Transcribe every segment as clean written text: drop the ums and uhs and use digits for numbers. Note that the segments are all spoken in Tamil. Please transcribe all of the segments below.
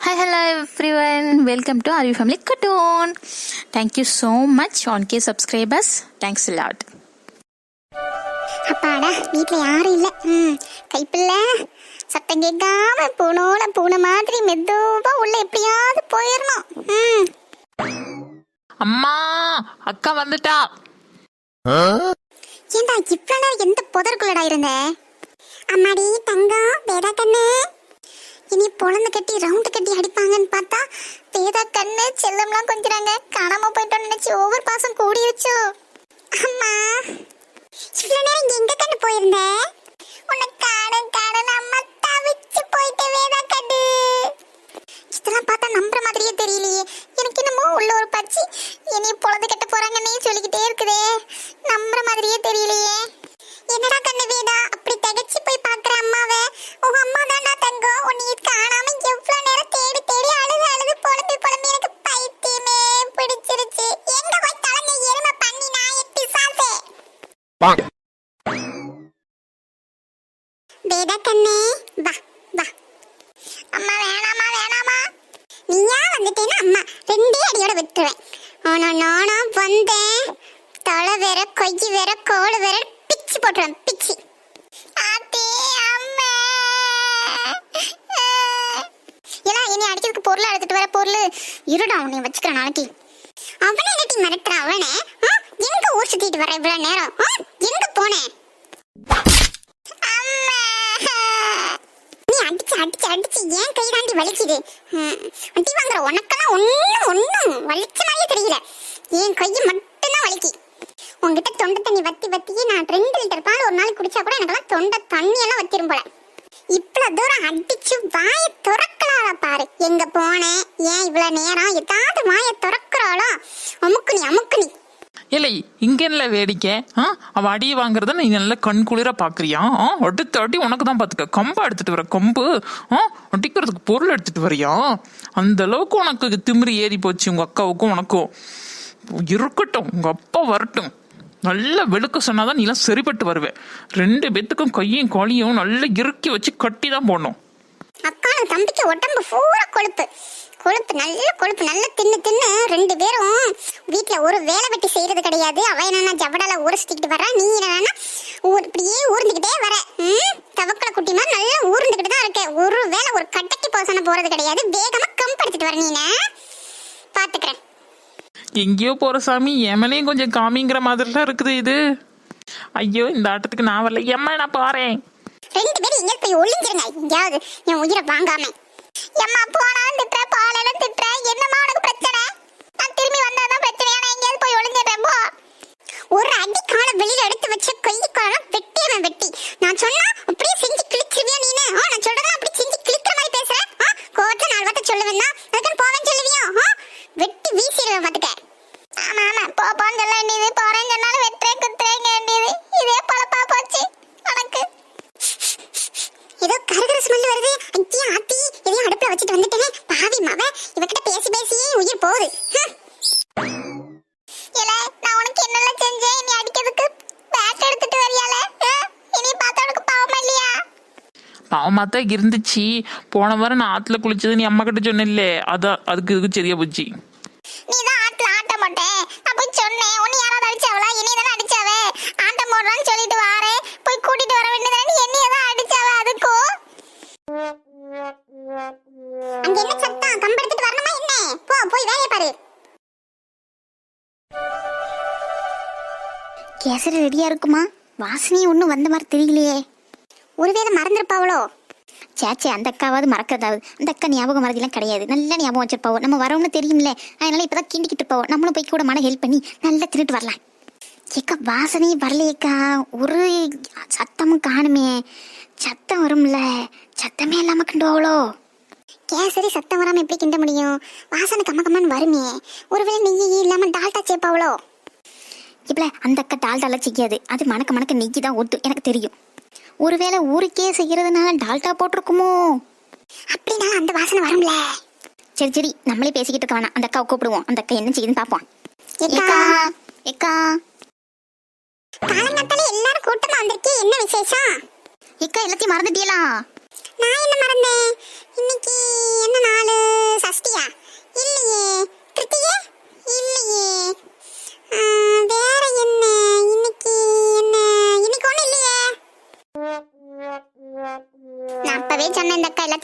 Hi, hello everyone. Welcome to Arvi Family Cartoon. Thank you so much 1K subscribers. Thanks a lot. அப்பாடா வீட்டில் யாரும் இல்லை. கைப்பில்ல சத்தம் கேட்காம பூனோட பூனை மாதிரி மெதுவா உள்ள எப்படியாவது போயிடணும். அம்மா அக்கா வந்துட்டா. ஏண்டா இவ்வளோ நேரம் எந்த புதற்குள்ளடா இருந்த? அம்மாடி தங்கம் வேதா கண்ணு, இனி பொழந்து கட்டி ரவுண்டு கட்டி அடிப்பாங்கன்னு பார்த்தா வேதா கண்ணு செல்லம்லாம் கொஞ்சிறாங்க. காணாம போயிட்டோன்னு நினைச்சு ஒவ்வொரு பாசம் கூடிருச்சு. அம்மா இவ்வளோ நேரம் இங்க எங்க கண்ணு போயிருந்த? உன்னை காணும் காணும் அம்மா தவிச்சு போயிட்டு வேதா கண்ணு. இதெல்லாம் பார்த்தா நம்புற மாதிரியே தெரியலையே. எனக்கு என்னமோ உள்ள ஒரு பச்சி இனி பொழந்து கட்ட போறாங்கன்னே சொல்லிக்கிட்டே இருக்குதே. நம்புற மாதிரியே தெரியலையே. என்னடா கண்ணு வேதா அப்படி தகச்சு போய் பாக்குற அம்மாவை? உங்க அம்மா தான்டா தங்கம், உன்னை காணாம எவ்வளவு நேரம் தேடி தேடி அழுது அழுது புலம்பி புலம்பி எனக்கு பைத்தியமே பிடிச்சிருச்சு. எங்க போய் தலைங்க எருமை பண்ணி நான் பிசாசே. வேதா கண்ணே வா வா. அம்மா வேணாமா வேணாமா, நீயா வந்துட்டேன்னா அம்மா ரெண்டே அடியோட விட்டுருவேன். ஆனா நானா வந்தேன், தலை வேற கொய்யி வேற கோடு வேற பிச்சு போட்டுருவேன் பிச்சு. ஆத்தே அம்மா எல்லாம் இனி அடிக்கிறதுக்கு பொருள் எடுத்துட்டு வர பொருள் இருடா உன்னை வச்சுக்கிறேன் நாளைக்கு. அவனை என்னட்டி மிரட்டுறான் அவனை? எங்க ஊர் சுத்திட்டு வர இவ்வளவு நேரம்? எங்க போனேன்? அடிச்சு அடிச்சு அடிச்சு ஏன் கை தாண்டி வலிக்குது? அடி வாங்குற உனக்கெல்லாம் ஒன்னும் வலிச்ச மாதிரியே தெரியல. என் கையை மட்டும்தான் வலிக்கு. உங்ககிட்ட தொண்டை தண்ணி வத்தி வத்தி நான் 2 லிட்டர் பால் ஒரு நாள் குடிச்சா கூட எனக்கெல்லாம் தொண்டை தண்ணி எல்லாம் வத்திரும் போல. இவ்வளவு தூரம் அடிச்சு வாயை துறக்கலாளா பாரு. எங்க போனேன், ஏன் இவ்வளவு நேரம்? ஏதாவது வாயை துறக்குறாளோ? அமுக்குனி அமுக்குனி. இல்லை இங்க என்ன வேடிக்கை? அவ அடியை வாங்குறத நீ நல்லா கண் குளிர பாக்குறியா? அடுத்த அடி உனக்கு தான் பாத்துக்க. கம்பா எடுத்துட்டு வர, கம்பு அடிக்கிறதுக்கு பொருள் எடுத்துட்டு வரியா? அந்த அளவுக்கு உனக்கு திமிரி ஏறி போச்சு உங்க அக்காவுக்கும் உனக்கும். இருக்கட்டும், உங்க அப்பா வரட்டும். நல்லா வெளுக்க சொன்னாதான் நீ எல்லாம் சரிப்பட்டு வருவேன். 2 பேத்துக்கும் கையும் காலியும் நல்லா இறுக்கி வச்சு கட்டி தான் போடணும். அக்கா தம்பிக்கு உடம்பு பூரா கொழுப்பு கொழுப்பு, நல்ல கொழுப்பு, நல்ல தின்னு தின்னு 2 பேரும் வீட்டுல ஒரு வேலை வெட்டி செய்யறது கிடையாது. அவ என்னன்னா ஜவடால ஊரசிக்கிட்டு வர்றா, நீ என்னன்னா இப்படியே ஊர்ந்துக்கிட்டே வர. தவக்கலை குட்டி மாதிரி நல்லா ஊர்ந்துக்கிட்டு தான் இருக்க. ஒரு வேலை ஒரு கட்டைக்கு போசன போறது கிடையாது. வேகமா கம்படுத்திட்டு வர. நீ பாத்துக்கிறேன். எங்கேயோ போற சாமி, எமனையும் கொஞ்சம் காமிங்கிற மாதிரிலாம் இருக்குது இது. ஐயோ இந்த ஆட்டத்துக்கு நான் வரல. எம்மா நான் பாறேன். 2 பேரும் எங்க போய் ஒளிஞ்சிருங்க எங்கேயாவது, என் உயிரை வாங்காம. எம்மா போனாலும் திட்டுற, பாலையிலும் திட்டுற, என்னம்மா உனக்கு பிரச்சனை? நான் திரும்பி வந்தாதான் பிரச்சனை. நான் எங்கேயாவது போய் ஒளிஞ்சிடுறேன் போ. ஒரு அடி கால வெளியில எடுத்து வச்ச கை காலம் வெட்டியவன் வெட்டி. நான் சொன்னா அப்படியே செஞ்சு கிழிச்சிருவியா நீனு? நான் சொல்றதெல்லாம் அப்படி செஞ்சு கிழிக்கிற மாதிரி பேசுற. கோவத்தை 4 வார்த்தை சொல்லுவேன் தான், அதுக்கு போவேன்னு சொல்லுவியா? வெட்டி வீசிடுவேன் பாத்துக்க. ஆமா ஆமா போன்னு சொல்ல வேண்டியது, போறேன்னு சொன்னாலும் வெட்டுறேன் குத்துறேங்க வேண்டியது. இதே பழப்பா போச்சு உனக்கு. ஏதோ கருகர ஸ்மெல் வருது. ஐயா ஆத்தி எதையும் அடுப்புல வச்சுட்டு வந்துட்டேன். பாவி மாவ இவகிட்ட பேசி பேசியே உயிர் போகுது. ஏல நான் உனக்கு என்னெல்லாம் செஞ்சேன்? நீ அடிக்கிறதுக்கு பேட் எடுத்துட்டு வரியால? இனி பார்த்தா உனக்கு பாவமா இல்லையா? பாவமாத்தான் இருந்துச்சு. போன வாரம் நான் ஆத்துல குளிச்சது நீ அம்மா கிட்ட சொன்னில்லே, அதான் அதுக்கு இதுக்கு சரியா போச்சு. நீ தான் ஆத்துல ஆட்ட மாட்டேன் நான் போய் சொன்னேன். உன்னை யாராவது அடிச்சாவளா? என்னைய தானே அடிச்சாவே. ஆட்ட போடுறான்னு சொல்லிட்டு வாரே, போய் கூட்டிட்டு வர வேண்டியதானே. நீ என்னைய தான் அடிச்சாவே. அதுக்கும் அங்க என்ன சத்தம்? கம்பெடுத்துட்டு வரணுமா என்ன? போ போய் வேலைய பாரு. கேசரி ரெடியா இருக்குமா? வாசனையே ஒன்றும் வந்த மாதிரி தெரியலையே. ஒருவேளை மறந்துருப்பாவளோ? சேச்சே, அந்த அக்காவது மறக்கிறதாவது. அந்த அக்கா ஞாபகம் மறதிலாம் கிடையாது. நல்லா ஞாபகம் வச்சிருப்பாவோ. நம்ம வரோம்னு தெரியும்ல, அதனால இப்பதான் கிண்டிக்கிட்டு இருப்பாவோ. நம்மளும் போய் கூட மன ஹெல்ப் பண்ணி நல்லா தின்னுட்டு வரலாம். ஏக்கா வாசனையும் வரலையேக்கா, ஒரு சத்தமும் காணுமே. சத்தம் வரும்ல, சத்தமே இல்லாம கிண்டுவாவளோ? கேசரி சத்தம் வராம எப்படி கிண்ட முடியும்? வாசனை கம்ம கம்மன்னு வருமே. ஒருவேளை நெய் இல்லாம டால்டா சேர்ப்பாவளோ? இப்ப அந்த அக்கா டால்டாலாம் செய்யாது. அது மணக்க மணக்க நெய் தான் ஒத்து, எனக்கு தெரியும். ஒருவேளை ஊருக்கே செய்யறதுனால டால்டா போட்டிருக்குமோ? அப்படின்னா அந்த வாசனை வரும்ல. சரி சரி, நம்மளே பேசிக்கிட்டு இருக்க வேணாம். அந்த அக்காவை கூப்பிடுவோம். அந்த அக்கா என்ன செய்யுதுன்னு பாப்போம். காலங்கத்தால எல்லாரும் கூட்டமா வந்திருக்கே, என்ன விசேஷம்? ஏக்கா எல்லாத்தையும் மறந்துட்டீங்களா? நான் என்ன மறந்தேன்? இன்னைக்கு என்ன நாள்?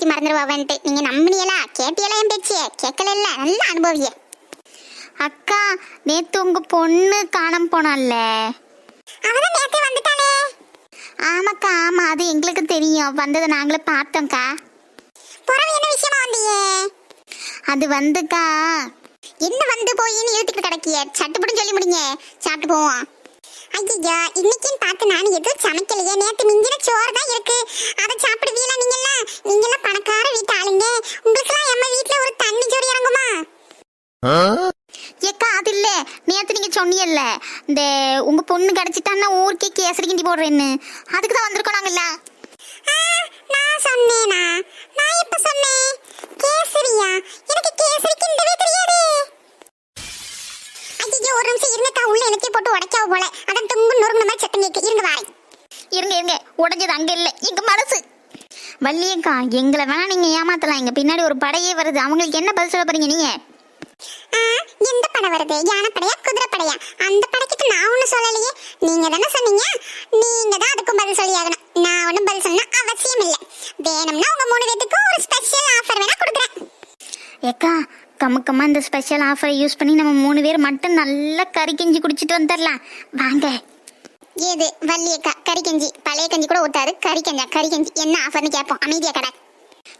நாளைக்கு மறந்துடுவாவன்ட்டு நீங்க நம்பினியலா? கேட்டியலா என் பேச்சு? கேட்கல, நல்ல அனுபவிய. அக்கா, நேத்து உங்க பொண்ணு காணாம போனால? அவதான் நேத்தே வந்துட்டானே. ஆமாக்கா, ஆமா, அது எங்களுக்கு தெரியும். வந்ததை நாங்களே பார்த்தோம்க்கா. புறவு என்ன விஷயமா வந்தியே? அது வந்துக்கா. என்ன வந்து போயின்னு இழுத்துக்கிட்டு கிடக்கிய? சட்டுப்பட்டு சொல்லி முடிங்க, சாப்பிட்டு போவோம். ஐயா, இன்னைக்குன்னு பார்த்து நான் எதுவும் சமைக்கலையே. நேத்து மிஞ்சின சோறு தான் இருக்கு, அதை சாப்பிடுவீங்களா? நீங்கெல்லாம் பணக்கார வீட்டு ஆளுங்க, உங்களுக்குலாம் எம்ம வீட்டுல ஒரு தண்ணி சோறு இறங்குமா? ஏக்கா, அது இல்ல, நேத்து நீங்க சொன்னீங்கல்ல இந்த உங்க பொண்ணு கிடைச்சிட்டான்னா ஊருக்கே கேசரி கிண்டி போடுறேன்னு, அதுக்கு தான் வந்திருக்கோம் நாங்கல்ல. நான் சொன்னேனா? நான் எப்ப சொன்னேன்? கேசரியா? எனக்கு கேசரி கிண்டவே தெரியாது. ஐயோ, ஒரு நிமிஷம் இருங்கக்கா, உள்ள எனக்கே போட்டு உடைக்காவ போல. அதான் தொங்கு நொறுங்குன மாதிரி சத்தம் கேட்கு. இருங்க வாரேன். இருங்க, உடைஞ்சது அங்க இல்ல, எங்க மனசு. வள்ளியக்கா, எங்களை வேணா நீங்க ஏமாத்தலாம். எங்க பின்னாடி ஒரு படையே வருது, அவங்களுக்கு என்ன பதில் சொல்ல போறீங்க நீங்க? எந்த படை வருது? யானைப்படையா, குதிரை படையா? அந்த படைக்கிட்ட நான் ஒன்னும் சொல்லலையே. நீங்க தானே சொன்னீங்க, நீங்க தான் அதுக்கும் பதில் சொல்லியாகணும். நான் ஒன்னும் பதில் சொன்னா அவசியம் இல்லை. வேணும்னா உங்க 3 பேத்துக்கும் ஒரு ஸ்பெஷல் ஆஃபர் வேணா கொடுக்குறேன். ஏக்கா, கம்மக்கம்மா இந்த ஸ்பெஷல் ஆஃபரை யூஸ் பண்ணி நம்ம 3 பேர் மட்டும் நல்லா கறி கஞ்சி குடிச்சிட்டு வந்துடலாம் வாங்க. ஏது வள்ளியக்கா? கறி கஞ்சி, பழைய கஞ்சி கூட ஊத்தாது. கறி கஞ்சி என்ன ஆஃபர்னு கேட்போம். அமைதியா கடை.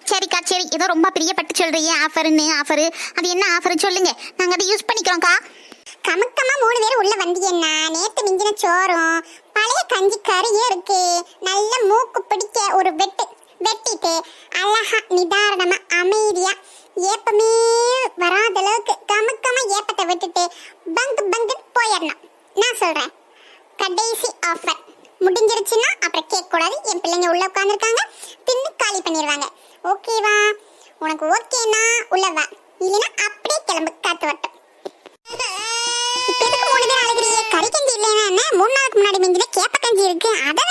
சரிக்கா, சரி, ஏதோ ரொம்ப பிரியப்பட்டு சொல்றீங்க ஆஃபரு. அது என்ன ஆஃபர் சொல்லுங்க, நாங்க அதை யூஸ் பண்ணிக்கிறோம்க்கா. கமக்கமா 3 பேர் உள்ள வந்தீங்கன்னா நேத்து மிஞ்சின சோறும் பழைய கஞ்சி கறியும் இருக்கு. நல்ல மூக்கு பிடிக்க ஒரு வெட்டிட்டு அழகா நிதாரணமா அமைதியா ஏப்பமே வராத அளவுக்கு கமக்கமா ஏப்பத்தை விட்டுட்டு பங்கு போயிடணும். நான் சொல்றேன், கடைசி ஆஃபர் முடிஞ்சிருச்சுன்னா அப்புறம் கேட்க கூடாது. என் பிள்ளைங்க உள்ள உட்காந்துருக்காங்க, தின்னு காலி பண்ணிடுவாங்க. ஓகேவா? உனக்கு ஓகேனா உள்ள வா, இல்லைன்னா அப்படியே கிளம்பு, காத்து வரட்டும். இப்ப எதுக்கு 3 பேர் அழுகிறீங்க? கறி கஞ்சி இல்லைன்னா என்ன? 3 நாளுக்கு முன்னாடி மிஞ்சின கேப்ப கஞ்சி இருக்கு, அதை